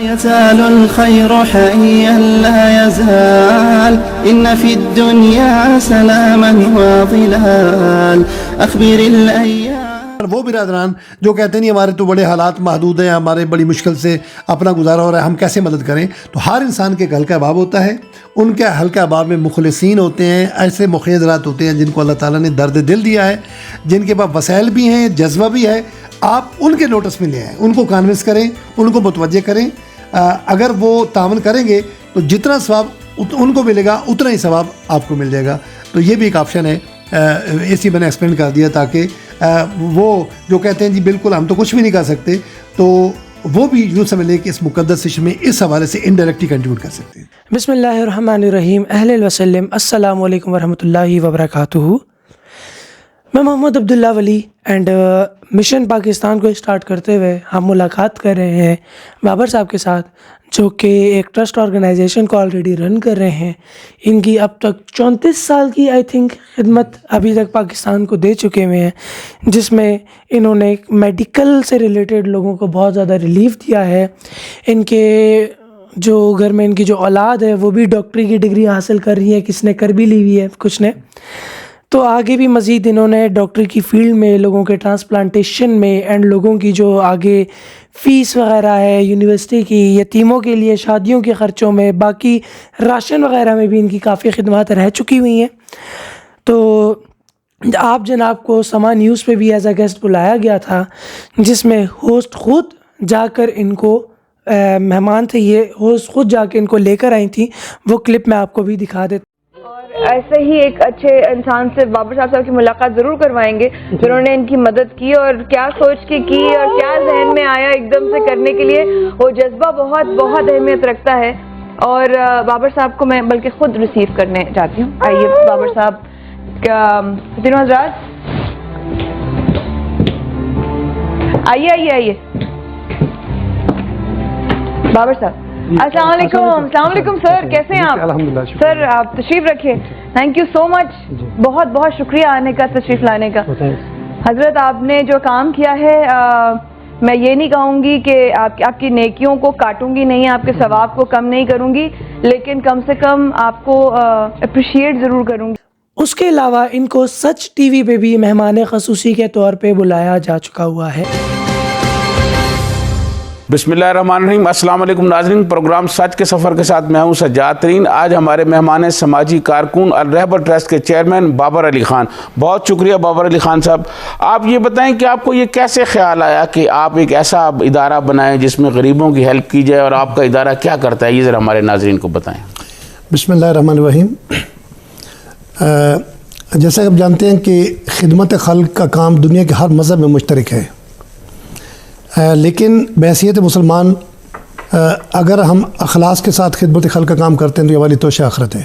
يزال الخير حيا لا يزال إن في الدنيا سلاما وظلال أخبر الأيام. وہ برادران جو کہتے ہیں ہمارے تو بڑے حالات محدود ہیں, ہمارے بڑی مشکل سے اپنا گزارا ہو رہا ہے, ہم کیسے مدد کریں, تو ہر انسان کے ایک حلقہ باب ہوتا ہے. ان کے حلقہ باب میں مخلصین ہوتے ہیں, ایسے مخیزرات ہوتے ہیں جن کو اللہ تعالیٰ نے درد دل دیا ہے, جن کے پاس وسائل بھی ہیں, جذبہ بھی ہے. آپ ان کے نوٹس میں لے آئیں, ان کو کانونس کریں, ان کو متوجہ کریں. اگر وہ تعاون کریں گے تو جتنا ثواب ان کو ملے گا اتنا ہی ثواب آپ کو مل جائے گا. تو یہ بھی ایک آپشن ہے, اسی میں نے ایکسپلین کر دیا تاکہ وہ جو کہتے ہیں جی بالکل ہم تو کچھ بھی نہیں کر سکتے, تو وہ بھی یوں سمجھ لیں کہ اس مقدس سشن میں اس حوالے سے انڈائریکٹلی کنٹریبیوٹ کر سکتے ہیں. بسم اللہ الرحمن الرحیم. اہل وسلم, السلام علیکم ورحمۃ اللہ وبرکاتہ. میں محمد عبداللہ ولی اینڈ مشن پاکستان کو اسٹارٹ کرتے ہوئے ہم ملاقات کر رہے ہیں بابر صاحب کے ساتھ, جو کہ ایک ٹرسٹ آرگنائزیشن کو آلریڈی رن کر رہے ہیں. ان کی اب تک 34 سال کی آئی تھنک خدمت ابھی تک پاکستان کو دے چکے ہوئے ہیں, جس میں انہوں نے میڈیکل سے ریلیٹڈ لوگوں کو بہت زیادہ ریلیف دیا ہے. ان کے جو گھر میں ان کی جو اولاد ہے وہ بھی ڈاکٹری کی ڈگری حاصل کر رہی ہے, کس نے کر بھی لی ہوئی ہے, کچھ نے. تو آگے بھی مزید انہوں نے ڈاکٹری کی فیلڈ میں, لوگوں کے ٹرانسپلانٹیشن میں, اینڈ لوگوں کی جو آگے فیس وغیرہ ہے یونیورسٹی کی, یتیموں کے لیے شادیوں کے خرچوں میں, باقی راشن وغیرہ میں بھی ان کی کافی خدمات رہ چکی ہوئی ہیں. تو آپ جناب کو سما نیوز پہ بھی ایز اے گیسٹ بلایا گیا تھا, جس میں ہوسٹ خود جا کر ان کو مہمان تھے, یہ ہوسٹ خود جا کے ان کو لے کر آئی تھیں. وہ کلپ میں آپ کو بھی دکھا دیتا. ایسے ہی ایک اچھے انسان سے بابر صاحب کی ملاقات ضرور کروائیں گے, جنہوں نے ان کی مدد کی اور کیا سوچ کے کی اور کیا ذہن میں آیا ایک دم سے کرنے کے لیے. وہ جذبہ بہت بہت اہمیت rکھتا ہے. اور بابر صاحب کو میں بلکہ خود ریسیو کرنے جاتی ہوں. آئیے بابر صاحب. تینوں حضرات آئیے. بابر صاحب السلام علیکم. السلام علیکم سر, کیسے ہیں آپ؟ الحمدللہ. سر آپ تشریف رکھیں. تھینک یو سو مچ, بہت بہت شکریہ آنے کا, تشریف لانے کا. حضرت آپ نے جو کام کیا ہے, میں یہ نہیں کہوں گی کہ آپ کی نیکیوں کو کاٹوں گی نہیں, آپ کے ثواب کو کم نہیں کروں گی, لیکن کم سے کم آپ کو اپریشیٹ ضرور کروں گی. اس کے علاوہ ان کو سچ ٹی وی پہ بھی مہمان خصوصی کے طور پہ بلایا جا چکا ہوا ہے. بسم اللہ الرحمن الرحیم. السلام علیکم ناظرین. پروگرام سچ کے سفر کے ساتھ میں ہوں سجاد ترین. آج ہمارے مہمان ہیں سماجی کارکن الرہبر ٹرسٹ کے چیئرمین بابر علی خان. بہت شکریہ بابر علی خان صاحب. آپ یہ بتائیں کہ آپ کو یہ کیسے خیال آیا کہ آپ ایک ایسا ادارہ بنائیں جس میں غریبوں کی ہیلپ کی جائے, اور آپ کا ادارہ کیا کرتا ہے, یہ ذرا ہمارے ناظرین کو بتائیں. بسم اللہ الرحمن الرحیم. جیسا کہ آپ جانتے ہیں کہ خدمت خلق کا کام دنیا کے ہر مذہب میں مشترک ہے, لیکن بحیثیت مسلمان اگر ہم اخلاص کے ساتھ خدمت خلق کا کام کرتے ہیں تو یہ والی توشہ آخرت ہے.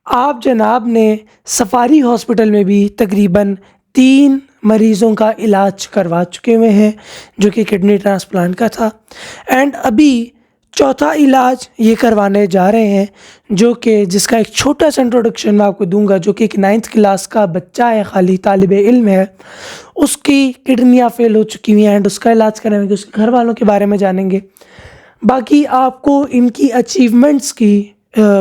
آپ جناب نے سفاری ہاسپٹل میں بھی تقریباً 3 مریضوں کا علاج کروا چکے ہوئے ہیں, جو کہ کڈنی ٹرانسپلانٹ کا تھا, اینڈ ابھی 4تھا علاج یہ کروانے جا رہے ہیں, جو کہ جس کا ایک چھوٹا سا انٹروڈکشن میں آپ کو دوں گا, جو کہ ایک 9th کلاس کا بچہ ہے, خالی طالب علم ہے. اس کی کڈنیاں فیل ہو چکی ہوئی ہیں, اینڈ اس کا علاج کریں گے, اس کے گھر والوں کے بارے میں جانیں گے. باقی آپ کو ان کی اچیومنٹس کی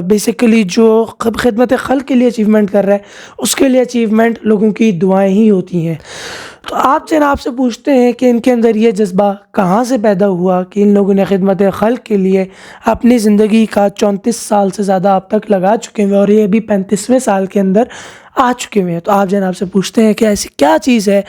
بیسیکلی جو خدمت خلق کے لیے اچیومنٹ کر رہا ہے, اس کے لیے اچیومنٹ لوگوں کی دعائیں ہی ہوتی ہیں. تو آپ جناب سے پوچھتے ہیں کہ ان کے اندر یہ جذبہ کہاں سے پیدا ہوا کہ ان لوگوں نے خدمت خلق کے لیے اپنی زندگی کا 34 سال سے زیادہ اب تک لگا چکے ہوئے, اور یہ ابھی 35ویں سال کے اندر آ چکے ہوئے ہیں. تو آپ جناب سے پوچھتے ہیں کہ ایسی کیا چیز ہے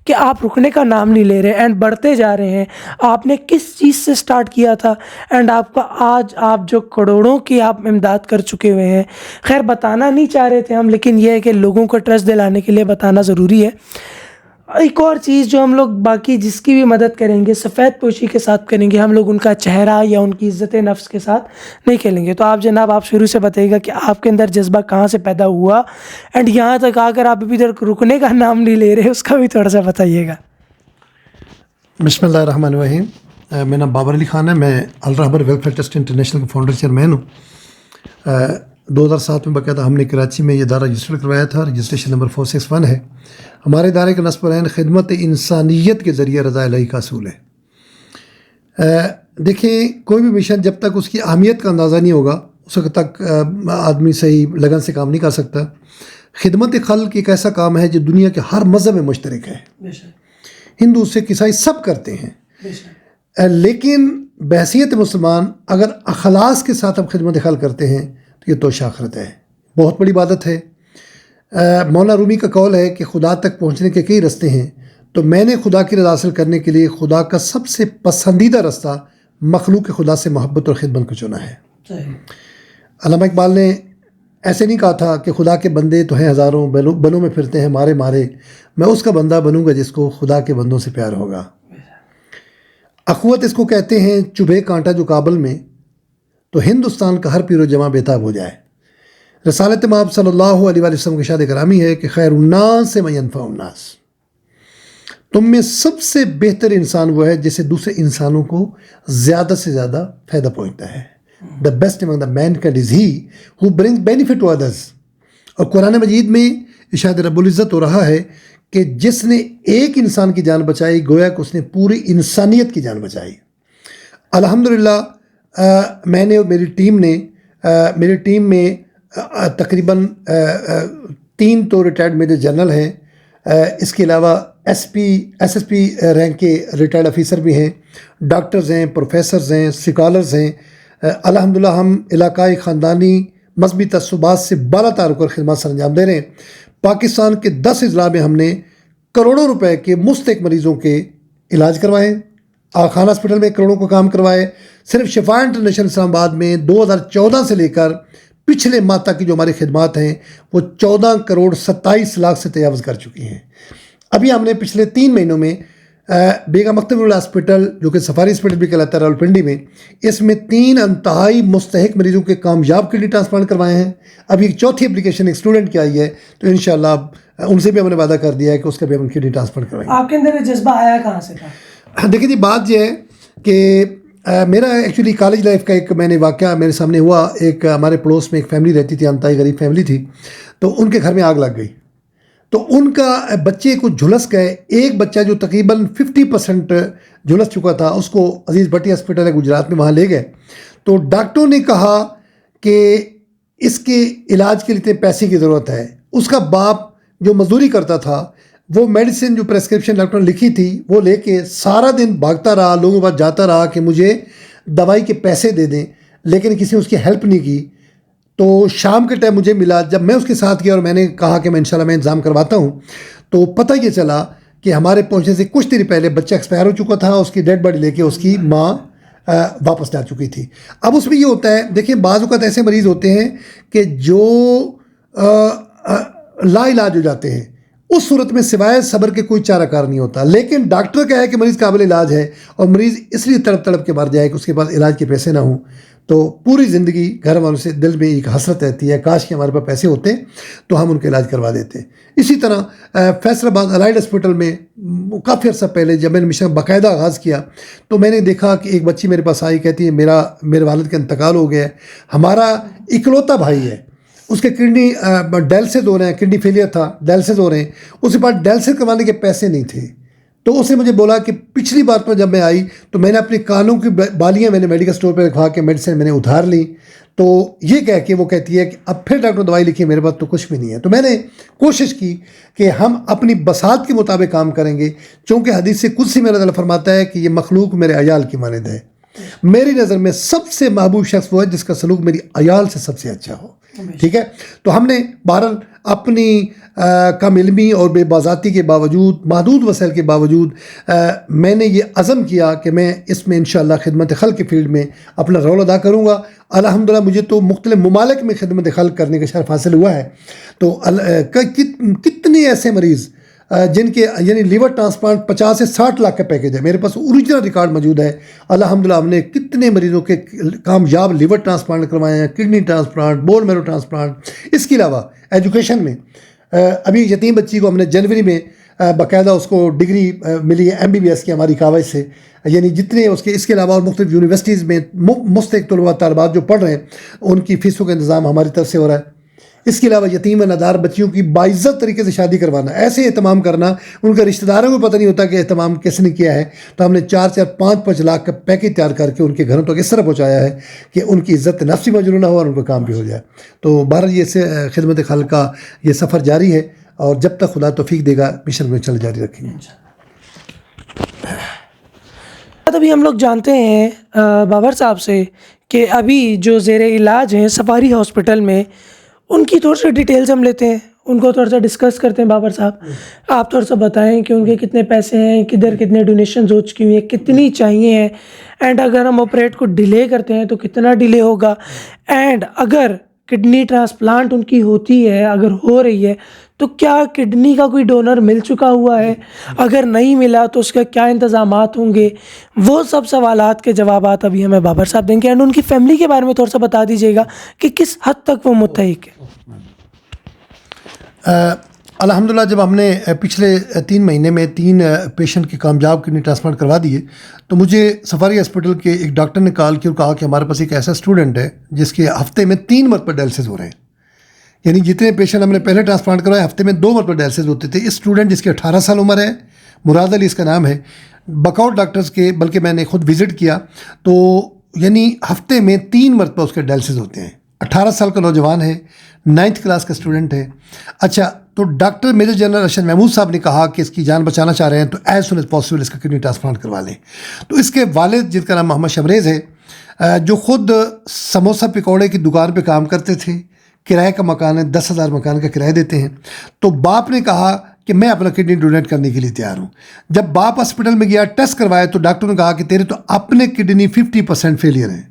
کہ آپ رکنے کا نام نہیں لے رہے اینڈ بڑھتے جا رہے ہیں. آپ نے کس چیز سے سٹارٹ کیا تھا, اینڈ آپ کا آج آپ جو کروڑوں کی آپ امداد کر چکے ہوئے ہیں. خیر بتانا نہیں چاہ رہے تھے ہم, لیکن یہ ہے کہ لوگوں کو ٹرسٹ دلانے کے لیے بتانا ضروری ہے. ایک اور چیز جو ہم لوگ باقی جس کی بھی مدد کریں گے سفید پوشی کے ساتھ کریں گے, ہم لوگ ان کا چہرہ یا ان کی عزت نفس کے ساتھ نہیں کھیلیں گے. تو آپ جناب آپ شروع سے بتائیے گا کہ آپ کے اندر جذبہ کہاں سے پیدا ہوا, اینڈ یہاں تک آ کر آپ ابھی تک رکنے کا نام نہیں لے رہے, اس کا بھی تھوڑا سا بتائیے گا. بسم اللہ الرحمن الرحیم. میرا نام بابر علی خان ہے, میں الرہبر ویلفیئر ٹرسٹ انٹرنیشنل کا فاؤنڈر چیئرمین ہوں. 2007 میں باقاعدہ ہم نے کراچی میں یہ ادارہ رجسٹر کروایا تھا, رجسٹریشن نمبر 461 ہے. ہمارے ادارے کا نصب العین خدمت انسانیت کے ذریعے رضا الہی کا اصول ہے. دیکھیں کوئی بھی مشن جب تک اس کی اہمیت کا اندازہ نہیں ہوگا اس وقت تک آدمی صحیح لگن سے کام نہیں کر سکتا. خدمت خلق ایک ایسا کام ہے جو دنیا کے ہر مذہب میں مشترک ہے. ہندو سکھ عیسائی سب کرتے ہیں, لیکن بحیثیت مسلمان اگر اخلاص کے ساتھ ہم خدمت خلق کرتے ہیں تو یہ توشہ آخرت ہے, بہت بڑی عبادت ہے. مولانا رومی کا قول ہے کہ خدا تک پہنچنے کے کئی راستے ہیں, تو میں نے خدا کی رضا حاصل کرنے کے لیے خدا کا سب سے پسندیدہ راستہ مخلوق خدا سے محبت اور خدمت کو چنا ہے. علامہ اقبال نے ایسے نہیں کہا تھا کہ خدا کے بندے تو ہیں ہزاروں, بنوں میں پھرتے ہیں مارے مارے, میں اس کا بندہ بنوں گا جس کو خدا کے بندوں سے پیار ہوگا. اخوت اس کو کہتے ہیں, چبھے کانٹا جو کابل میں تو ہندوستان کا ہر پیر و جمع بیتاب ہو جائے. رسالت مآب صلی اللہ علیہ وآلہ وسلم کی ارشاد کرامی ہے کہ خیر الناس من ینفع الناس, تم میں سب سے بہتر انسان وہ ہے جسے دوسرے انسانوں کو زیادہ سے زیادہ فائدہ پہنچتا ہے. The best among the mankind is he who brings benefit to others. اور قرآن مجید میں ارشاد رب العزت ہو رہا ہے کہ جس نے ایک انسان کی جان بچائی گویا کہ اس نے پوری انسانیت کی جان بچائی. الحمدللہ میں نے اور میری ٹیم میں تقریباً 3 تو ریٹائرڈ میجر جنرل ہیں, اس کے علاوہ ایس ایس پی رینک کے ریٹائرڈ آفیسر بھی ہیں, ڈاکٹرز ہیں, پروفیسرز ہیں, اسکالرز ہیں. الحمدللہ ہم علاقائی خاندانی مذہبی تعصبات سے بالا تار کر خدمات سر انجام دے رہے ہیں. پاکستان کے 10 اضلاع میں ہم نے کروڑوں روپے کے مستحق مریضوں کے علاج کروائے. خان ہاسپٹل میں کروڑوں کو کام کروائے. صرف شفا انٹرنیشنل اسلام آباد میں 2014 سے لے کر پچھلے ماہ تک کی جو ہماری خدمات ہیں وہ 14 کروڑ 27 لاکھ سے تجاوز کر چکی ہیں. ابھی ہم نے پچھلے 3 مہینوں میں بیگم اختر اللہ ہاسپٹل جو کہ سفاری ہاسپٹل بھی کہلاتا ہے راولپنڈی میں, اس میں 3 انتہائی مستحق مریضوں کے کامیاب کڈنی ٹرانسپلانٹ کروائے ہیں. ابھی ایک چوتھی اپلیکیشن ایک اسٹوڈنٹ کی آئی ہے, تو انشاءاللہ ان سے بھی ہم نے وعدہ کر دیا ہے کہ اس کا بھی ہم کڈنی ٹرانسپلانٹ کروائیں گے. آپ کے اندر یہ جذبہ آیا کہاں سے تھا؟ دیکھیں جی, بات یہ ہے کہ میرا ایکچولی کالج لائف کا ایک میں نے واقعہ میرے سامنے ہوا. ایک ہمارے پڑوس میں ایک فیملی رہتی تھی, انتہائی غریب فیملی تھی, تو ان کے گھر میں آگ لگ گئی. تو ان کا بچے کو جھلس گئے. ایک بچہ جو تقریباً 50% جھلس چکا تھا اس کو عزیز بھٹی ہاسپٹل ہے گجرات میں, وہاں لے گئے. تو ڈاکٹروں نے کہا کہ اس کے علاج کے لیے پیسے کی ضرورت ہے. اس کا باپ جو مزدوری کرتا تھا وہ میڈیسن جو پریسکرپشن ڈاکٹر نے لکھی تھی وہ لے کے سارا دن بھاگتا رہا, لوگوں کے پاس جاتا رہا کہ مجھے دوائی کے پیسے دے دیں, لیکن کسی نے اس کی ہیلپ نہیں کی. تو شام کے ٹائم مجھے ملا, جب میں اس کے ساتھ گیا اور میں نے کہا کہ میں انشاءاللہ میں انتظام کرواتا ہوں, تو پتہ یہ چلا کہ ہمارے پہنچنے سے کچھ دیر پہلے بچہ ایکسپائر ہو چکا تھا. اس کی ڈیڈ باڈی لے کے اس کی ماں واپس جا چکی تھی. اب اس میں یہ ہوتا ہے, دیکھیں بعض اوقات ایسے مریض ہوتے ہیں کہ جو لا علاج ہو جاتے ہیں, اس صورت میں سوائے صبر کے کوئی چارہ کار نہیں ہوتا. لیکن ڈاکٹر کا ہے کہ مریض قابل علاج ہے اور مریض اس لیے تڑپ کے مر جائے کہ اس کے پاس علاج کے پیسے نہ ہوں, تو پوری زندگی گھر والوں سے دل میں ایک حسرت رہتی ہے, کاش کہ ہمارے پاس پیسے ہوتے تو ہم ان کا علاج کروا دیتے. اسی طرح فیصل آباد الائڈ ہاسپٹل میں کافی عرصہ پہلے جب میں نے مشن باقاعدہ آغاز کیا تو میں نے دیکھا کہ ایک بچی میرے پاس آئی, کہتی ہے میرے والد کا انتقال ہو گیا ہے, ہمارا اکلوتا بھائی ہے, اس کے کڈنی ڈائلسس ہو رہے ہیں, کڈنی فیلئر تھا, ڈائلسس ہو رہے ہیں, اس کے پاس ڈائلسس کروانے کے پیسے نہیں تھے. تو اس نے مجھے بولا کہ پچھلی بار پر جب میں آئی تو میں نے اپنے کانوں کی بالیاں میں نے میڈیکل اسٹور پہ رکھوا کے میڈیسن میں نے ادھار لی. تو یہ کہہ کے وہ کہتی ہے کہ اب پھر ڈاکٹر دوائی لکھی, میرے پاس تو کچھ بھی نہیں ہے. تو میں نے کوشش کی کہ ہم اپنی بساط کے مطابق کام کریں گے, چونکہ حدیث قدسی میں اللہ تعالیٰ فرماتا ہے کہ یہ مخلوق میرے عیال کی مانند ہے. میری نظر میں سب سے محبوب شخص وہ ہے جس کا سلوک میری عیال سے سب سے اچھا ہو. ٹھیک ہے, تو ہم نے بہرحال اپنی کم علمی اور بے بازاتی کے باوجود, محدود وسائل کے باوجود, میں نے یہ عزم کیا کہ میں اس میں انشاءاللہ خدمت خلق کے فیلڈ میں اپنا رول ادا کروں گا. الحمدللہ مجھے تو مختلف ممالک میں خدمت خلق کرنے کا شرف حاصل ہوا ہے. تو کتنے ایسے مریض جن کے یعنی لیور ٹرانسپلانٹ 50 سے 60 لاکھ کا پیکیج ہے, میرے پاس اوریجنل ریکارڈ موجود ہے. الحمدللہ ہم نے کتنے مریضوں کے کامیاب لیور ٹرانسپلانٹ کروائے ہیں, کڈنی ٹرانسپلانٹ, بون میرو ٹرانسپلانٹ. اس کے علاوہ ایجوکیشن میں ابھی یتیم بچی کو ہم نے جنوری میں باقاعدہ اس کو ڈگری ملی ہے MBBS کی ہماری کالج سے, یعنی جتنے اس کے علاوہ اور مختلف یونیورسٹیز میں مستحق طلباء طالبات جو پڑھ رہے ہیں ان کی فیسوں کا انتظام ہماری طرف سے ہو رہا ہے. اس کے علاوہ یتیم و نادار بچیوں کی باعزت طریقے سے شادی کروانا، ایسے اہتمام کرنا، ان کے رشتہ داروں کو پتہ نہیں ہوتا کہ اہتمام کس نے کیا ہے. تو ہم نے 4-5 لاکھ کا پیکج تیار کر کے ان کے گھروں تک اس طرح پہنچایا ہے کہ ان کی عزت نفس بھی مجروح نہ ہو اور ان کا کام بھی ہو جائے. تو بہرحال یہ خدمت خلق کا یہ سفر جاری ہے، اور جب تک خدا توفیق دے گا مشن میں چل جاری رکھیں گے. ابھی ہم لوگ جانتے ہیں بابر صاحب سے کہ ابھی جو زیر علاج ہیں سفاری ہاسپٹل میں، ان کی تھوڑی سی ڈیٹیلز ہم لیتے ہیں، ان کو تھوڑا سا ڈسکس کرتے ہیں. بابر صاحب آپ تھوڑا سا بتائیں کہ ان کے کتنے پیسے ہیں، کدھر کتنے ڈونیشنز ہو چکی ہوئی ہیں، کتنی چاہیے ہیں، اینڈ اگر ہم آپریٹ کو ڈیلے کرتے ہیں تو کتنا ڈیلے ہوگا، اینڈ اگر کڈنی ٹرانسپلانٹ ان کی ہوتی ہے، اگر ہو رہی ہے تو کیا کڈنی کا کوئی ڈونر مل چکا ہوا ہے، اگر نہیں ملا تو اس کے کیا انتظامات ہوں گے. وہ سب سوالات کے جوابات ابھی ہمیں بابر صاحب دیں گے. اینڈ ان کی فیملی کے بارے میں تھوڑا سا بتا دیجیے گا کہ کس حد تک وہ متحق ہے. الحمدللہ جب ہم نے پچھلے 3 مہینے میں 3 پیشنٹ کے کامیاب کڈنی ٹرانسپلانٹ کروا دیے تو مجھے سفاری ہاسپٹل کے ایک ڈاکٹر نے کال کی اور کہا کہ ہمارے پاس ایک ایسا اسٹوڈنٹ ہے جس کے ہفتے میں 3 مرتبہ ڈائلسس ہو رہے ہیں. یعنی جتنے پیشنٹ ہم نے پہلے ٹرانسپلانٹ کروائے ہفتے میں 2 مرتبہ ڈائلسس ہوتے تھے. اس اسٹوڈنٹ جس کے 18 سال عمر ہے، مراد علی اس کا نام ہے، بکاؤٹ ڈاکٹرز کے، بلکہ میں نے خود وزٹ کیا تو یعنی ہفتے میں 3 مرتبہ اس کے ڈائلسس ہوتے ہیں. 18 سال کا نوجوان ہے، 9th کلاس کا اسٹوڈنٹ ہے. اچھا، تو doctor major general Arshad Mahmood صاحب نے کہا کہ اس کی جان بچانا چاہ رہے ہیں تو ایز سون ایز پاسبل اس کا کڈنی ٹرانسپلانٹ کروا لیں. تو اس کے والد جن کا نام محمد شمریز ہے، جو خود سموسہ پکوڑے کی دکان پہ کام کرتے تھے، کرائے کا مکان ہے، 10,000 مکان کا کرایہ دیتے ہیں. تو باپ نے کہا کہ میں اپنا کڈنی ڈونیٹ کرنے کے لیے تیار ہوں. جب باپ ہاسپٹل میں گیا، ٹیسٹ کروایا تو ڈاکٹر نے کہا کہ تیرے تو اپنے کڈنی 50% فیلئر ہیں.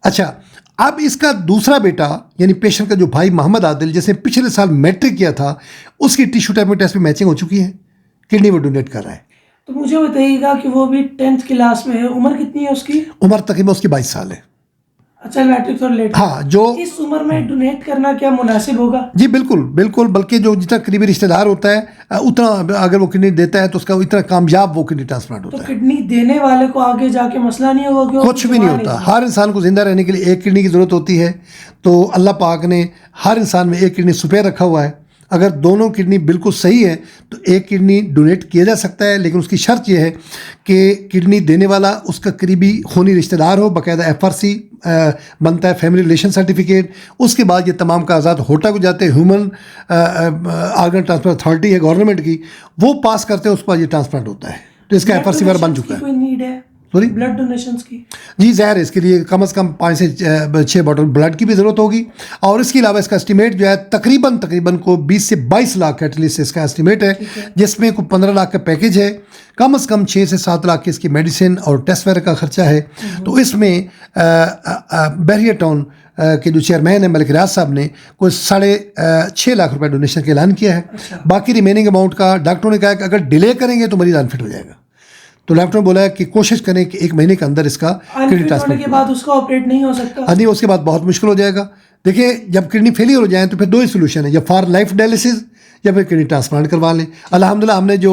اچھا، اب اس کا دوسرا بیٹا یعنی پیشنٹ کا جو بھائی محمد عادل، جس نے پچھلے سال میٹرک کیا تھا، اس کی ٹیشو ٹائپ میں ٹیسٹ میں میچنگ ہو چکی ہے، کڈنی وہ ڈونیٹ کر رہا ہے. تو مجھے بتائیے گا کہ وہ بھی 10th کلاس میں ہے، عمر کتنی ہے اس کی؟ عمر تقریباً اس کی 22 سال ہے. اچھا، میٹرک تو لیٹ. ہاں، جو اس عمر میں ڈونیٹ کرنا کیا مناسب ہوگا؟ جی بالکل بالکل، بلکہ جو جتنا قریبی رشتہ دار ہوتا ہے اتنا اگر وہ کڈنی دیتا ہے تو اس کا اتنا کامیاب وہ کڈنی ٹرانسپلانٹ ہوتا ہے. تو کڈنی دینے والے کو آگے جا کے مسئلہ نہیں ہوگا؟ کچھ بھی نہیں ہوتا. ہر انسان کو زندہ رہنے کے لیے ایک کڈنی کی ضرورت ہوتی ہے. تو اللہ پاک نے ہر انسان میں ایک کڈنی سپیئر رکھا ہوا ہے. اگر دونوں کڈنی بالکل صحیح ہے تو ایک کڈنی ڈونیٹ کیا جا سکتا ہے، لیکن اس کی شرط یہ ہے کہ کڈنی دینے والا اس کا قریبی خونی رشتہ دار ہو. باقاعدہ FRC بنتا ہے، فیملی ریلیشن سرٹیفکیٹ. اس کے بعد یہ تمام کاغذات ہوٹا کو جاتے ہیں، ہیومن آرگن ٹرانسپلانٹ اتھارٹی ہے گورنمنٹ کی، وہ پاس کرتے ہیں، اس کے بعد یہ ٹرانسپلانٹ ہوتا ہے. تو اس کا FRC وغیرہ بن چکا ہے. کوئی نیڈ ہے سوری بلڈ ڈونیشنز کی؟ جی ظاہر ہے اس کے لیے کم از کم 5 سے 6 باٹل بلڈ کی بھی ضرورت ہوگی. اور اس کے علاوہ اس کا اسٹیمیٹ جو ہے تقریباً کو 20 سے 22 لاکھ ایٹ لیسٹ اس کا اسٹیمیٹ ہے، جس میں کو 15 لاکھ کا پیکج ہے. کم از کم 6 سے 7 لاکھ کی اس کی میڈیسن اور ٹیسٹ وغیرہ کا خرچہ ہے. تو اس میں بحریہ ٹاؤن کے جو چیئرمین ہیں ملک ریاض صاحب نے کوئی 6.5 لاکھ روپے ڈونیشن کا اعلان کیا ہے. باقی ریمیننگ اماؤنٹ کا ڈاکٹروں نے کہا کہ اگر ڈیلے کریں گے تو مریض انفٹ ہو جائے گا. تو ڈاکٹر نے بولا ہے کہ کوشش کریں کہ 1 مہینے کے اندر اس کا کڈنی ٹرانسپلانٹ کے بعد اس کا آپریٹ نہیں ہو سکتا. نہیں، اس کے بعد بہت مشکل ہو جائے گا. دیکھیں، جب کڈنی فیلئر ہو جائیں تو پھر 2 ہی سولوشن ہیں، یا فار لائف ڈائلسس یا پھر کڈنی ٹرانسپلانٹ کروا لیں. الحمدللہ ہم نے جو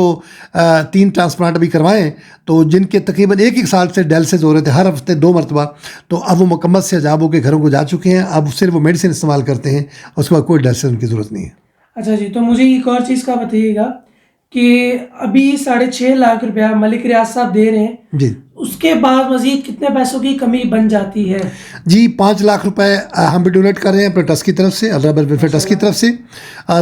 3 ٹرانسپلانٹ ابھی کروائے ہیں تو جن کے تقریباً 1 سال سے ڈائلسس ہو رہے تھے ہر ہفتے 2 مرتبہ، تو اب وہ مکمل سے عذاب ہو کے گھروں کو جا چکے ہیں. اب صرف وہ میڈیسن استعمال کرتے ہیں، اس کے بعد کوئی ڈائلسس ان کی ضرورت نہیں ہے. اچھا جی، تو مجھے ایک اور چیز کا بتائیے گا کہ ابھی 6.5 لاکھ روپیہ ملک ریاض صاحب دے رہے ہیں جی، اس کے بعد مزید کتنے پیسوں کی کمی بن جاتی ہے؟ جی 5 لاکھ روپے ہم بھی ڈونیٹ کر رہے ہیں اپنے ٹرسٹ کی طرف سے، الرحبر ویلفیئر ٹرسٹ کی طرف سے.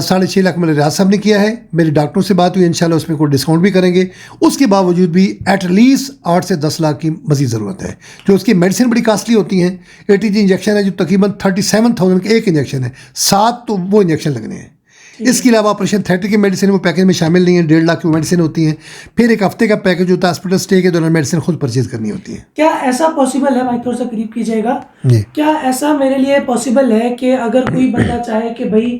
6.5 لاکھ ملک ریاض صاحب نے کیا ہے. میری ڈاکٹروں سے بات ہوئی، انشاءاللہ اس میں کوئی ڈسکاؤنٹ بھی کریں گے. اس کے باوجود بھی ایٹ لیسٹ 8 سے 10 لاکھ کی مزید ضرورت ہے. جو اس کی میڈیسن بڑی کاسٹلی ہوتی ہیں. ATG انجیکشن ہے جو تقریباً 37,000 کا ایک انجیکشن ہے، 7 تو وہ انجیکشن لگنے ہیں. اس کے علاوہ آپریشن تھیٹر کی میڈیسن وہ پیکج میں شامل نہیں ہے، 1.5 لاکھ کی میڈیسن ہوتی ہیں. پھر 1 ہفتے کا پیکج ہوتا ہے، ہاسپٹل اسٹے کے دوران میڈیسن خود پرچیز کرنی ہوتی ہے. کیا ایسا پاسبل ہے، بھائی تھوڑا سا قریب کیجیے گا، جی کیا ایسا میرے لیے پاسبل ہے کہ اگر کوئی بندہ چاہے کہ بھائی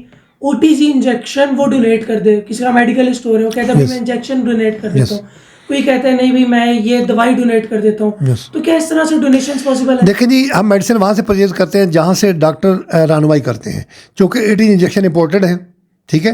OTG انجیکشن وہ ڈونیٹ کر دے، کسی کا میڈیکل اسٹور ہے وہ کہتا ہے میں انجیکشن ڈونیٹ کر دیتا ہوں، کوئی کہتا ہے نہیں بھی میں یہ دوائی ڈونیٹ کر دیتا ہوں، تو کیا اس طرح سے ڈونیشنز پاسبل ہے؟ دیکھیں جی، ہم میڈیسن وہاں سے پرچیز کرتے ہیں جہاں سے ڈاکٹر رہنمائی کرتے ہیں، چونکہ ATG انجیکشن امپورٹڈ ہے، ٹھیک ہے.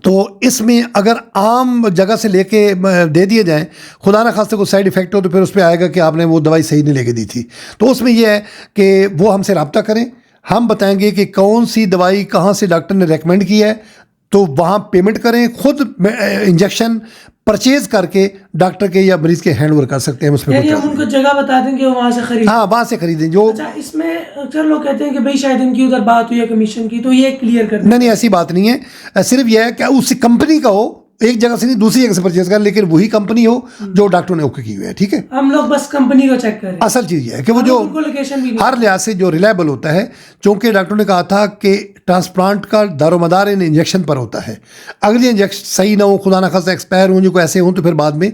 تو اس میں اگر عام جگہ سے لے کے دے دیے جائیں، خدا نہ خواستہ کوئی سائیڈ ایفیکٹ ہو تو پھر اس پہ آئے گا کہ آپ نے وہ دوائی صحیح نہیں لے کے دی تھی. تو اس میں یہ ہے کہ وہ ہم سے رابطہ کریں، ہم بتائیں گے کہ کون سی دوائی کہاں سے ڈاکٹر نے ریکمینڈ کی ہے, تو وہاں پیمنٹ کریں, خود انجیکشن پرچیز کر کے ڈاکٹر کے یا مریض کے ہینڈ اوور کر سکتے ہیں. اس میں یعنی ہم ان کو جگہ بتا دیں کہ وہ وہاں سے خرید. ہاں وہاں سے خریدیں. جو اچھا اس میں اکثر لوگ کہتے ہیں کہ بھائی شاید ان کی ادھر بات ہوئی ہے کمیشن کی, تو یہ کلیئر کر دیں. نہیں ایسی بات نہیں ہے, صرف یہ ہے کہ اس کمپنی کا ہو, ایک جگہ سے نہیں دوسری جگہ سے پرچیز کر, لیکن وہی کمپنی ہو جو ڈاکٹر نے اوکے کی ہوئی ہے. ٹھیک ہے, ہم لوگ بس کمپنی کو چیک کریں. اصل چیز یہ ہے کہ وہ جو لوکیشن بھی ہر لحاظ سے جو ریلائبل ہوتا ہے, چونکہ ڈاکٹر نے کہا تھا کہ ٹرانسپلانٹ کا دار و مدار ان انجیکشن پر ہوتا ہے. اگر یہ انجیکشن صحیح نہ ہو, خدا نہ خاصہ ایکسپائر ہوں, جو کوئی ایسے ہوں, تو پھر بعد میں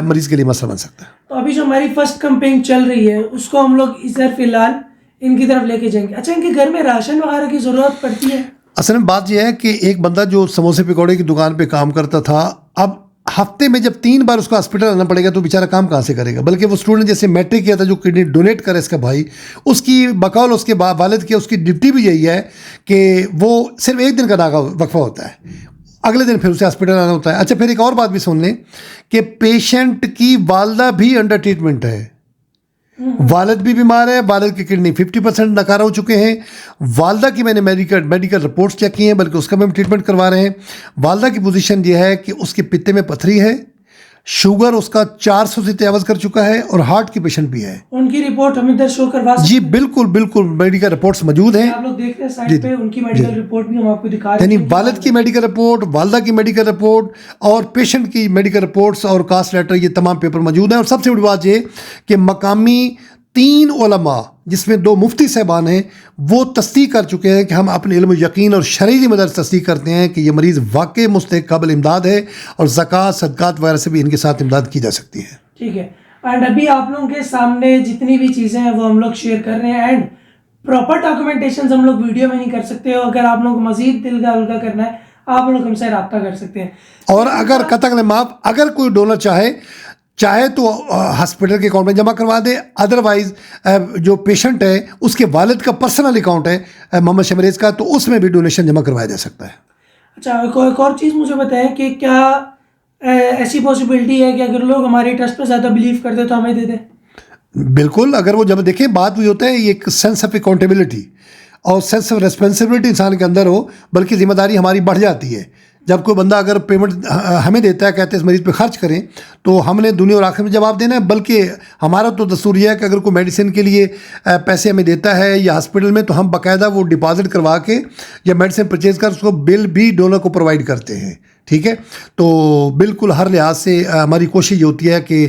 مریض کے لیے مسئلہ بن سکتا ہے. تو ابھی جو ہماری فرسٹ کمپین چل رہی ہے اس کو ہم لوگ ادھر فی الحال ان کی طرف لے کے جائیں گے. اچھا ان کے گھر میں راشن وغیرہ کی ضرورت پڑتی ہے؟ اصل میں بات یہ ہے کہ ایک بندہ جو سموسے پکوڑے کی دکان پہ کام کرتا تھا, اب ہفتے میں جب 3 بار اس کو ہاسپٹل آنا پڑے گا تو بیچارہ کام کہاں سے کرے گا. بلکہ وہ اسٹوڈنٹ جیسے میٹرک کیا تھا جو کڈنی ڈونیٹ کرے اس کا بھائی, اس کی بقول اس کے والد کی اس کی ڈپٹی بھی یہی ہے کہ وہ صرف 1 دن کا وقفہ ہوتا ہے, اگلے دن پھر اسے ہاسپٹل آنا ہوتا ہے. اچھا پھر ایک اور بات بھی سن لیں کہ پیشنٹ کی والدہ بھی انڈر ٹریٹمنٹ ہے, والد بھی بیمار ہے, والد کی کڈنی 50% ناکارہ ہو چکے ہیں. والدہ کی میں نے میڈیکل رپورٹس چیک کی ہیں, بلکہ اس کا بھی ہم ٹریٹمنٹ کروا رہے ہیں. والدہ کی پوزیشن یہ ہے کہ اس کے پتے میں پتھری ہے, شوگر اس کا 400 سے تجاوز کر چکا ہے, اور ہارٹ کی پیشنٹ بھی ہے. ان کی رپورٹ ہم ادھر شو کروا سکتے ہیں؟ جی بالکل میڈیکل رپورٹس موجود ہیں. آپ لوگ دیکھ رہے ہیں سائٹ پہ, ان کی میڈیکل رپورٹ بھی ہم آپ کو دکھا رہے ہیں. یعنی والد کی میڈیکل رپورٹ, والدہ کی میڈیکل رپورٹ اور پیشنٹ کی میڈیکل رپورٹس اور کاسٹ لیٹر, یہ تمام پیپر موجود ہیں. اور سب سے بڑی بات یہ کہ مقامی 3 علماء جس میں 2 مفتی صاحبان ہیں وہ تصدیق کر چکے ہیں کہ ہم اپنے علم و یقین اور شرعی مدد تصدیق کرتے ہیں کہ یہ مریض واقعی مستحق قابل امداد ہے, اور زکوٰۃ صدقات وغیرہ سے بھی ان کے ساتھ امداد کی جا سکتی ہے. ٹھیک ہے. اینڈ ابھی آپ لوگوں کے سامنے جتنی بھی چیزیں ہیں وہ ہم لوگ شیئر کر رہے ہیں, اینڈ پراپر ڈاکومنٹیشن ہم لوگ ویڈیو میں نہیں کر سکتے. اگر آپ لوگوں کو مزید دل کا ہلکا کرنا ہے آپ لوگ ہم سے رابطہ کر سکتے ہیں. اور اگر قطع معاف اگر کوئی ڈونر چاہے تو ہاسپٹل کے اکاؤنٹ میں جمع کروا دے, ادروائز جو پیشنٹ ہے اس کے والد کا پرسنل اکاؤنٹ ہے محمد شمریز کا, تو اس میں بھی ڈونیشن جمع کروایا جا سکتا ہے. اچھا ایک اور چیز مجھے بتائیں کہ کیا ایسی پاسبلٹی ہے کہ اگر لوگ ہماری ٹرسٹ پہ زیادہ بلیو کر دیں تو ہمیں دے دیں؟ بالکل, اگر وہ جب دیکھیں بات بھی ہوتا ہے یہ ایک سینس آف اکاؤنٹیبلٹی اور سینس آف ریسپانسبلٹی انسان کے اندر ہو, بلکہ ذمہ داری ہماری بڑھ جاتی ہے. جب کوئی بندہ اگر پیمنٹ ہمیں دیتا ہے, کہتے ہیں اس مریض پہ خرچ کریں, تو ہم نے دنیا اور آخرت میں جواب دینا ہے. بلکہ ہمارا تو دستور یہ ہے کہ اگر کوئی میڈیسن کے لیے پیسے ہمیں دیتا ہے یا ہاسپٹل میں, تو ہم باقاعدہ وہ ڈپازٹ کروا کے یا میڈیسن پرچیز کر اس کو بل بھی ڈونر کو پرووائڈ کرتے ہیں. ٹھیک ہے, تو بالکل ہر لحاظ سے ہماری کوشش یہ ہوتی ہے کہ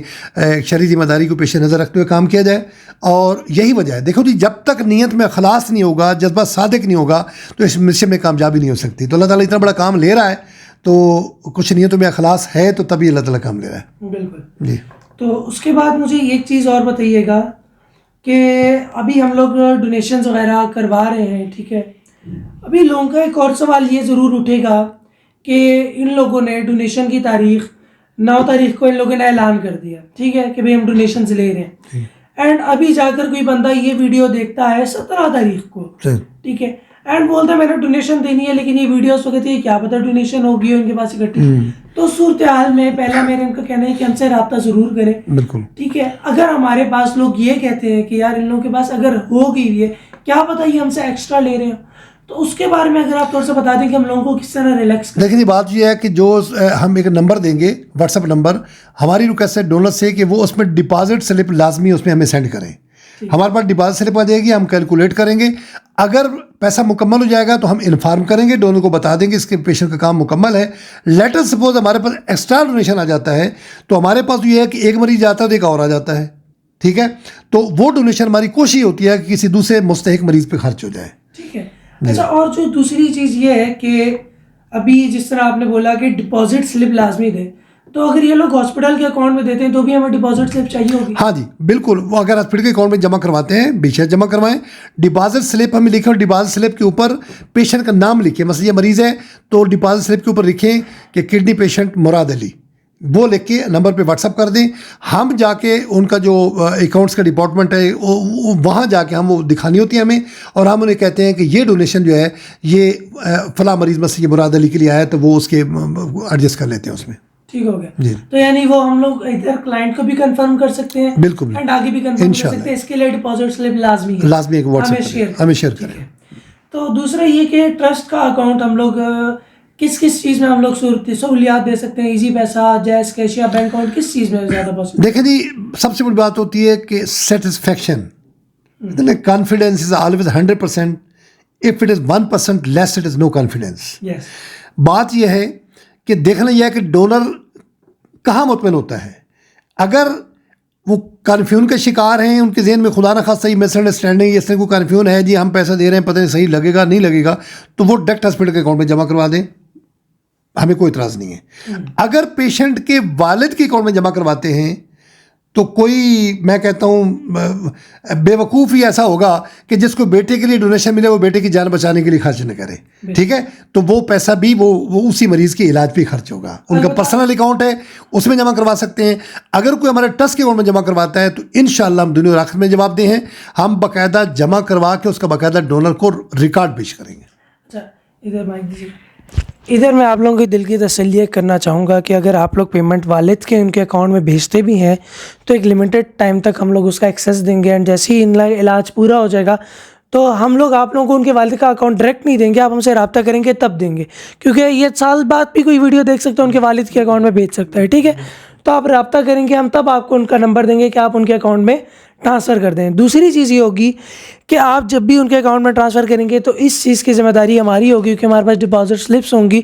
شرعی ذمہ داری کو پیش نظر رکھتے ہوئے کام کیا جائے. اور یہی وجہ ہے, دیکھو جی جب تک نیت میں اخلاص نہیں ہوگا, جذبہ صادق نہیں ہوگا, تو اس مشن میں کامیابی نہیں ہو سکتی. تو اللہ تعالیٰ اتنا بڑا کام لے رہا ہے تو کچھ نیتوں میں اخلاص ہے, تو تبھی اللہ تعالیٰ کام لے رہا ہے. بالکل جی. تو اس کے بعد مجھے ایک چیز اور بتائیے گا کہ ابھی ہم لوگ ڈونیشنز وغیرہ کروا رہے ہیں, ٹھیک ہے, ابھی لوگوں کا ایک اور سوال یہ ضرور اٹھے گا کہ ان لوگوں نے ڈونیشن کی تاریخ 9 تاریخ کو ان لوگوں نے اعلان کر دیا, ٹھیک ہے, کہ بھئی ہم ڈونیشنز لے رہے ہیں, اینڈ ابھی جا کر کوئی بندہ یہ ویڈیو دیکھتا ہے 17 تاریخ کو, ٹھیک ہے, اینڈ بولتا ہے میں نے ڈونیشن دینی ہے, لیکن یہ ویڈیو اس وقت یہ کیا پتہ ڈونیشن ہوگی ان کے پاس اکٹھی. تو صورتحال میں پہلا میرے ان کا کہنا ہے کہ ہم سے رابطہ ضرور کریں. بالکل ٹھیک ہے, اگر ہمارے پاس لوگ یہ کہتے ہیں کہ یار ان لوگوں کے پاس اگر ہوگی یہ کیا پتہ یہ ہم سے ایکسٹرا لے رہے ہیں, تو اس کے بارے میں اگر آپ تھوڑا سا بتا دیں کہ ہم لوگوں کو کس طرح ریلیکس کریں. لیکن یہ بات یہ ہے کہ جو ہم ایک نمبر دیں گے, واٹس ایپ نمبر, ہماری ریکویسٹ ہے ڈونر سے کہ وہ اس میں ڈپازٹ سلپ لازمی اس میں ہمیں سینڈ کریں. ہمارے پاس ڈپازٹ سلپ آ جائے گی, ہم کیلکولیٹ کریں گے, اگر پیسہ مکمل ہو جائے گا تو ہم انفارم کریں گے, ڈونر کو بتا دیں گے اس کے پیشنٹ کا کام مکمل ہے. لیٹر سپوز ہمارے پاس ایکسٹرا ڈونیشن آ جاتا ہے, تو ہمارے پاس یہ ہے کہ ایک مریض جاتا ہے تو ایک اور آ جاتا ہے, ٹھیک ہے, تو وہ ڈونیشن ہماری کوشش ہوتی ہے کہ کسی دوسرے مستحق مریض پہ خرچ ہو جائے. ٹھیک ہے. اچھا, اور جو دوسری چیز یہ ہے کہ ابھی جس طرح آپ نے بولا کہ ڈپازٹ سلپ لازمی دیں, تو اگر یہ لوگ ہاسپٹل کے اکاؤنٹ میں دیتے ہیں تو بھی ہمیں ڈپازٹ سلپ چاہیے ہوگی؟ ہاں جی بالکل, وہ اگر ہاسپٹل کے اکاؤنٹ میں جمع کرواتے ہیں بے شک جمع کروائیں. ڈپازٹ سلپ ہمیں لکھیں, اور ڈپازٹ سلپ کے اوپر پیشنٹ کا نام لکھیں. مثلا یہ مریض ہے تو ڈپازٹ سلپ کے اوپر لکھیں کہ کڈنی پیشنٹ مراد علی, وہ لکھ کے نمبر پہ واٹس ایپ کر دیں. ہم جا کے ان کا جو اکاؤنٹس کا ڈپارٹمنٹ ہے وہاں جا کے ہم وہ دکھانی ہوتی ہے ہمیں, اور ہم انہیں کہتے ہیں کہ یہ ڈونیشن جو ہے یہ فلاں مریض میں سے یہ مراد علی کے لیے آیا, تو وہ اس کے ایڈجسٹ کر لیتے ہیں اس میں. ٹھیک ہو گیا جی. تو یعنی وہ ہم لوگ ادھر کلائنٹ کو بھی کنفرم کر سکتے ہیں, بالکل, اینڈ آگے بھی کنفرم کر سکتے ہیں. اس کے لیے ڈپازٹ سلپ لازمی ہے, لازمی ہے کہ واٹس ایپ ہمیں شیئر کریں. تو دوسرا یہ کہ ٹرسٹ کا اکاؤنٹ ہم لوگ کس کس چیز میں ہم لوگ سہولیات دے سکتے ہیں؟ ایزی پیسہ، جیز کیش یا بینک اکاؤنٹ، کس چیز میں زیادہ پاسبل؟ دیکھیں جی، سب سے بڑی بات ہوتی ہے کہ satisfaction. Confidence is always 100%. If it is 1% less it is no confidence. Yes. بات یہ ہے کہ دیکھنا یہ ہے کہ ڈونر کہاں مطمئن ہوتا ہے. اگر وہ کنفیون کے شکار ہیں، ان کے ذہن میں خدا نہ خواستہ صحیح مس انڈرسٹینڈنگ اس طرح کو کنفیون ہے، جی ہم پیسہ دے رہے ہیں پتہ نہیں صحیح لگے گا نہیں لگے گا، تو وہ ڈائریکٹ ہاسپٹل کے اکاؤنٹ میں جمع کروا دیں، ہمیں کوئی اعتراض نہیں ہے. اگر پیشنٹ کے والد کے اکاؤنٹ میں جمع کرواتے ہیں تو کوئی، میں کہتا ہوں بے وقوف ہی ایسا ہوگا کہ جس کو بیٹے کے لیے ڈونیشن ملے وہ بیٹے کی جان بچانے کے لیے خرچ نہ کرے. ٹھیک ہے، تو وہ پیسہ بھی وہ اسی مریض کے علاج پہ خرچ ہوگا. ان کا پرسنل اکاؤنٹ ہے، اس میں جمع کروا سکتے ہیں. اگر کوئی ہمارے ٹرسٹ کے اکاؤنٹ میں جمع کرواتا ہے تو انشاءاللہ ہم دنیا اور آخرت میں جواب دہ ہیں. ہم باقاعدہ جمع کروا کے اس کا باقاعدہ ڈونر کو ریکارڈ پیش کریں گے. اچھا، ادھر مائک دیجیے. ادھر میں آپ لوگوں کی دل کی تسلی کرنا چاہوں گا کہ اگر آپ لوگ پیمنٹ والد کے ان کے اکاؤنٹ میں بھیجتے بھی ہیں تو ایک لمیٹڈ ٹائم تک ہم لوگ اس کا ایکسیس دیں گے، اینڈ جیسے ہی ان کا علاج پورا ہو جائے گا تو ہم لوگ آپ لوگوں کو ان کے والد کا اکاؤنٹ ڈائریکٹ نہیں دیں گے، آپ ہم سے رابطہ کریں گے تب دیں گے، کیونکہ یہ سال بعد بھی کوئی ویڈیو دیکھ سکتے ہیں ان کے والد کے اکاؤنٹ میں بھیج سکتا ہے. ٹھیک ہے، تو آپ رابطہ کریں گے، ہم تب آپ کو ان کا نمبر دیں گے کہ آپ ان کے اکاؤنٹ میں ٹرانسفر کر دیں. دوسری چیز یہ ہوگی کہ آپ جب بھی ان کے اکاؤنٹ میں ٹرانسفر کریں گے تو اس چیز کی ذمہ داری ہماری ہوگی، کیونکہ ہمارے پاس ڈپازٹ سلپس ہوں گی،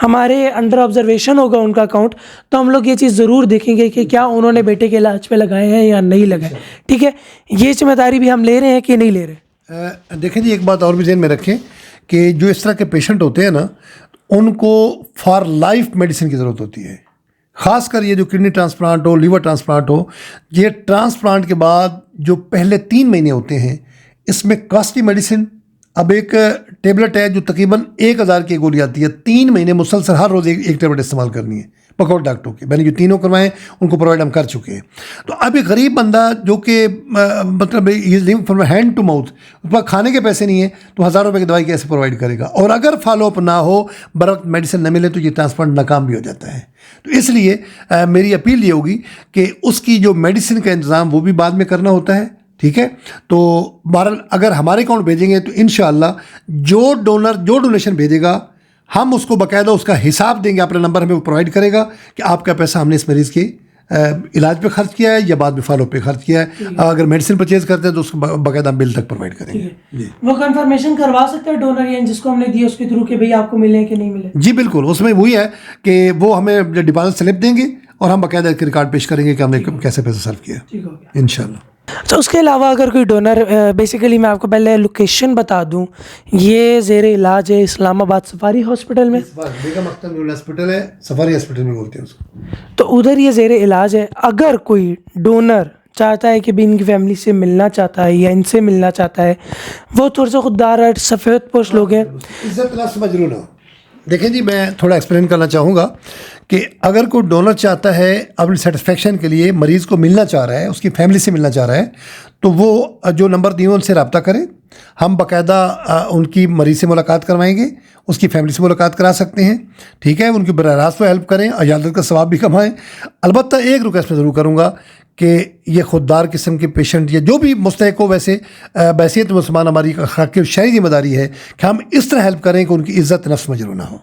ہمارے انڈر آبزرویشن ہوگا ان کا اکاؤنٹ، تو ہم لوگ یہ چیز ضرور دیکھیں گے کہ کیا انہوں نے بیٹے کے علاج پہ لگائے ہیں یا نہیں لگائے. ٹھیک ہے، یہ ذمہ داری بھی ہم لے رہے ہیں کہ نہیں لے رہے. دیکھیں جی، ایک بات اور بھی ذہن میں رکھیں کہ جو اس طرح کے پیشنٹ ہوتے ہیں نا، ان کو فار لائف میڈیسن کی ضرورت ہوتی ہے. خاص کر یہ جو کڈنی ٹرانسپلانٹ ہو، لیور ٹرانسپلانٹ ہو، یہ ٹرانسپلانٹ کے بعد جو پہلے 3 مہینے ہوتے ہیں اس میں کاسٹلی میڈیسن. اب ایک ٹیبلٹ ہے جو تقریباً 1000 کی گولی آتی ہے، 3 مہینے مسلسل ہر روز ایک ٹیبلٹ استعمال کرنی ہے بقول ڈاکٹروں کے. میں نے جو تینوں کروائے ہیں ان کو پرووائڈ ہم کر چکے ہیں. تو اب ایک غریب بندہ جو کہ مطلب فرام ہینڈ ٹو ماؤتھ، اس پاس کھانے کے پیسے نہیں ہیں تو 1000 روپے کی دوائی کیسے پرووائڈ کرے گا؟ اور اگر فالو اپ نہ ہو، بروقت میڈیسن نہ ملے تو یہ ٹرانسپلانٹ ناکام بھی ہو جاتا ہے. تو اس لیے میری اپیل یہ ہوگی کہ اس کی جو میڈیسن کا انتظام وہ بھی بعد میں کرنا ہوتا ہے. ٹھیک ہے، تو بہرحال اگر ہمارے اکاؤنٹ بھیجیں گے تو انشاءاللہ جو ڈونر جو ڈونیشن بھیجے گا ہم اس کو باقاعدہ اس کا حساب دیں گے، اپنا نمبر ہمیں وہ پرووائڈ کرے گا کہ آپ کا پیسہ ہم نے اس مریض کے علاج پہ خرچ کیا ہے یا بعد میں فالو پہ خرچ کیا ہے. اگر میڈیسن پرچیز کرتے ہیں تو اس کو باقاعدہ ہم بل تک پرووائڈ کریں گے. جی، وہ کنفرمیشن کروا سکتے ہیں ڈونر یا جس کو ہم نے دی اس کے تھرو کہ بھئی آپ کو ملے کہ نہیں ملے؟ جی بالکل، اس میں وہی ہے کہ وہ ہمیں ڈپازٹ سلپ دیں گے اور ہم باقاعدہ ایک ریکارڈ پیش کریں گے کہ ہم نے کیسے پیسہ صرف کیا. ٹھیک ہو گیا انشاءاللہ. اچھا، اس کے علاوہ اگر کوئی ڈونر، بیسیکلی میں آپ کو پہلے لوکیشن بتا دوں، یہ زیر علاج ہے اسلام آباد سفاری ہاسپٹل میں. بیگم اختر نور ہاسپٹل ہے، سفاری ہاسپٹل میں بولتے ہیں اس کو. تو ادھر یہ زیر علاج ہے. اگر کوئی ڈونر چاہتا ہے کہ بھی ان کی فیملی سے ملنا چاہتا ہے یا ان سے ملنا چاہتا ہے، وہ تھوڑے سے خوددار سفید پوش لوگ ہیں. عزت نفس مجرونہ. دیکھیں جی، میں تھوڑا ایکسپلین کرنا چاہوں گا کہ اگر کوئی ڈونر چاہتا ہے اپنی سیٹسفیکشن کے لیے مریض کو ملنا چاہ رہا ہے، اس کی فیملی سے ملنا چاہ رہا ہے، تو وہ جو نمبر دیے ان سے رابطہ کریں. ہم باقاعدہ ان کی مریض سے ملاقات کروائیں گے، اس کی فیملی سے ملاقات کرا سکتے ہیں. ٹھیک ہے، ان کی براہ راست وہ ہیلپ کریں، عیادت کا ثواب بھی کمائیں. البتہ ایک ریکویسٹ میں ضرور کروں گا کہ یہ خوددار قسم کے پیشنٹ یا جو بھی مستحق ہو، ویسے بحیثیت مسلمان ہماری اخلاقی شرعی ذمہ داری ہے کہ ہم اس طرح ہیلپ کریں کہ ان کی عزت نفس مجروح نہ ہو.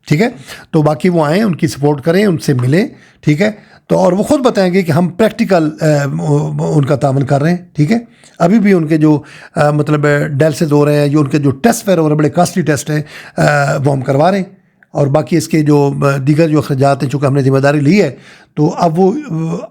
ٹھیک ہے، تو باقی وہ آئیں، ان کی سپورٹ کریں، ان سے ملیں. ٹھیک ہے، تو اور وہ خود بتائیں گے کہ ہم پریکٹیکل ان کا تعاون کر رہے ہیں. ٹھیک ہے، ابھی بھی ان کے جو مطلب ڈائلسس ہو رہے ہیں، جو ان کے جو ٹیسٹ وغیرہ ہو رہے ہیں، بڑے کاسٹلی ٹیسٹ ہیں، وہ ہم کروا رہے ہیں. اور باقی اس کے جو دیگر جو اخراجات ہیں، چونکہ ہم نے ذمہ داری لی ہے، تو اب وہ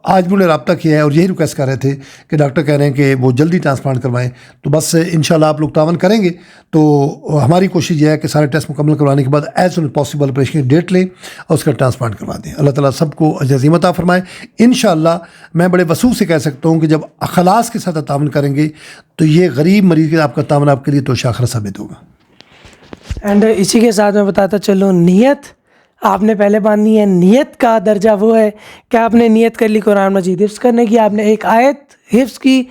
آج بھی انہیں رابطہ کیا ہے اور یہی ریکویسٹ کر رہے تھے کہ ڈاکٹر کہہ رہے ہیں کہ وہ جلدی ٹرانسپلانٹ کروائیں. تو بس انشاءاللہ آپ لوگ تعاون کریں گے تو ہماری کوشش یہ ہے کہ سارے ٹیسٹ مکمل کروانے کے بعد ایز سون پاسبل آپریشن کی ڈیٹ لیں اور اس کا ٹرانسپلانٹ کروا دیں. اللہ تعالیٰ سب کو اجر عظیم عطا فرمائے. انشاءاللہ میں بڑے وثوق سے کہہ سکتا ہوں کہ جب اخلاص کے ساتھ تعاون کریں گے تو یہ غریب مریض کے آپ کا تعاون آپ کے لیے تو شاخر ثابت ہوگا. اینڈ اسی کے ساتھ میں بتاتا چلوں، نیت آپ نے پہلے باندھنی ہے. نیت کا درجہ وہ ہے کہ آپ نے نیت کر لی قرآن مجید حفظ کرنے کی, آپ نے ایک آیت حفظ کی,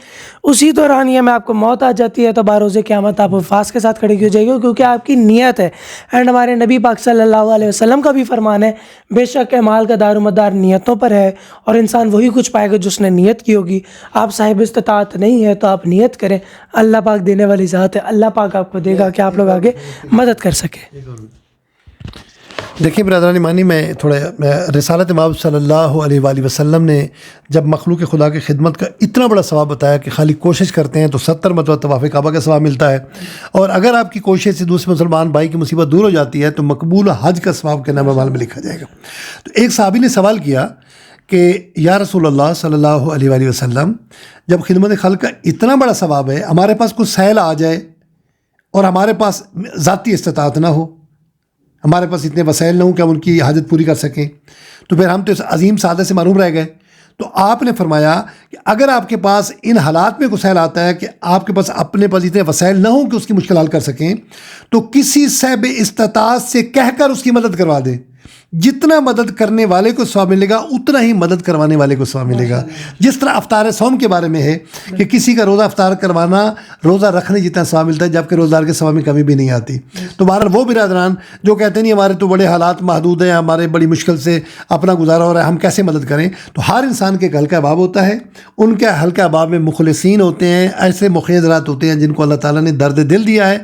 اسی دورانیہ میں آپ کو موت آ جاتی ہے تو باروز قیامت آپ وفاس کے ساتھ کھڑے کی ہو جائے گی, کیونکہ آپ کی نیت ہے. اینڈ ہمارے نبی پاک صلی اللہ علیہ وسلم کا بھی فرمان ہے, بے شک اعمال کا دار و مدار نیتوں پر ہے, اور انسان وہی کچھ پائے گا جس نے نیت کی ہوگی. آپ صاحب استطاعت نہیں ہے تو آپ نیت کریں, اللہ پاک دینے والی ذات ہے, اللہ پاک آپ کو دے گا کہ آپ لوگ آگے مدد کر سکیں. دیکھیں برادران ایمانی, میں تھوڑا رسالت مآب صلی اللہ علیہ وآلہ وسلم نے جب مخلوق خدا کی خدمت کا اتنا بڑا ثواب بتایا کہ خالی کوشش کرتے ہیں تو 70 مرتبہ طواف کعبہ کا ثواب ملتا ہے, اور اگر آپ کی کوشش سے دوسرے مسلمان بھائی کی مصیبت دور ہو جاتی ہے تو مقبول حج کا ثواب کے نام اعمال میں لکھا جائے گا. تو ایک صحابی نے سوال کیا کہ یا رسول اللہ صلی اللہ علیہ وآلہ وسلم, جب خدمت خلق کا اتنا بڑا ثواب ہے, ہمارے پاس کوئی سیل آ جائے اور ہمارے پاس ذاتی استطاعت نہ ہو, ہمارے پاس اتنے وسائل نہ ہوں کہ ہم ان کی حاجت پوری کر سکیں, تو پھر ہم تو اس عظیم سعادت سے محروم رہ گئے. تو آپ نے فرمایا کہ اگر آپ کے پاس ان حالات میں کوئی سیل آتا ہے کہ آپ کے پاس اپنے پاس اتنے وسائل نہ ہوں کہ اس کی مشکل حل کر سکیں, تو کسی صاحب استطاعت سے کہہ کر اس کی مدد کروا دیں. جتنا مدد کرنے والے کو ثواب ملے گا اتنا ہی مدد کروانے والے کو ثواب ملے گا. جس طرح افطار صوم کے بارے میں ہے کہ کسی کا روزہ افطار کروانا روزہ رکھنے جتنا ثواب ملتا ہے, جبکہ روزدار کے ثواب میں کمی بھی نہیں آتی. تو بہرحال وہ برادران جو کہتے نہیں ہمارے تو بڑے حالات محدود ہیں, ہمارے بڑی مشکل سے اپنا گزارا ہو رہا ہے, ہم کیسے مدد کریں, تو ہر انسان کے ایک حلقہ باب ہوتا ہے. ان کے حلقہ باب میں مخلصین ہوتے ہیں, ایسے مخیز رات ہوتے ہیں جن کو اللہ تعالیٰ نے درد دل دیا ہے,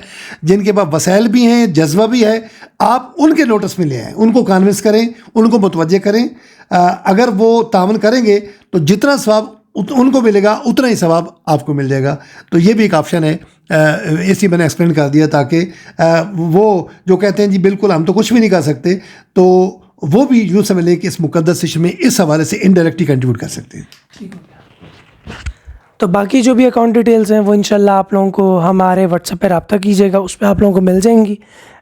جن کے پاس وسائل بھی ہیں, جذبہ بھی ہے. آپ ان کے نوٹس میں لے آئیں, ان کو کانونس کریں, ان کو متوجہ کریں. اگر وہ تعاون کریں گے تو جتنا ثواب ان کو ملے گا اتنا ہی ثواب آپ کو مل جائے گا. تو یہ بھی ایک آپشن ہے, اسی میں نے ایکسپلین کر دیا تاکہ وہ جو کہتے ہیں جی بالکل ہم تو کچھ بھی نہیں کر سکتے, تو وہ بھی یوں سمجھ لیں کہ اس مقدس سشن میں اس حوالے سے انڈائریکٹلی کنٹریبیوٹ کر سکتے ہیں. تو باقی جو بھی اکاؤنٹ ڈیٹیلز ہیں وہ انشاءاللہ آپ لوگوں کو ہمارے واٹس ایپ پہ رابطہ کیجیے گا, اس پہ آپ لوگوں کو مل جائیں گی.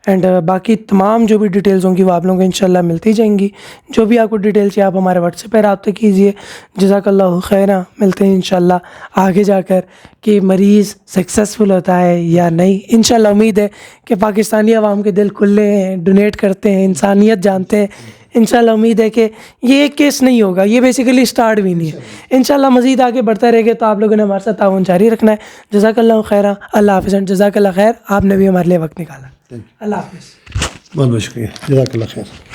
اینڈ باقی تمام جو بھی ڈیٹیلز ہوں گی وہ آپ لوگوں کو انشاءاللہ ملتی جائیں گی. جو بھی آپ کو ڈیٹیل چاہیے آپ ہمارے واٹس ایپ پہ رابطہ کیجیے. جزاک اللہ خیرہ. ملتے ہیں انشاءاللہ آگے جا کر کہ مریض سکسیزفل ہوتا ہے یا نہیں. انشاءاللہ امید ہے کہ پاکستانی عوام کے دل کھلے ہیں, ڈونیٹ کرتے ہیں, انسانیت جانتے ہیں. انشاءاللہ امید ہے کہ یہ ایک کیس نہیں ہوگا, یہ بیسیکلی سٹارٹ بھی نہیں ہے. انشاءاللہ مزید آگے بڑھتا رہے گا, تو آپ لوگوں نے ہمارے ساتھ تعاون جاری رکھنا ہے. جزاک اللہ خیرہ. اللہ حافظ. جزاک اللہ خیر, آپ نے بھی ہمارے لیے وقت نکالا. اللہ حافظ. بہت بہت شکریہ. جزاک اللہ خیر.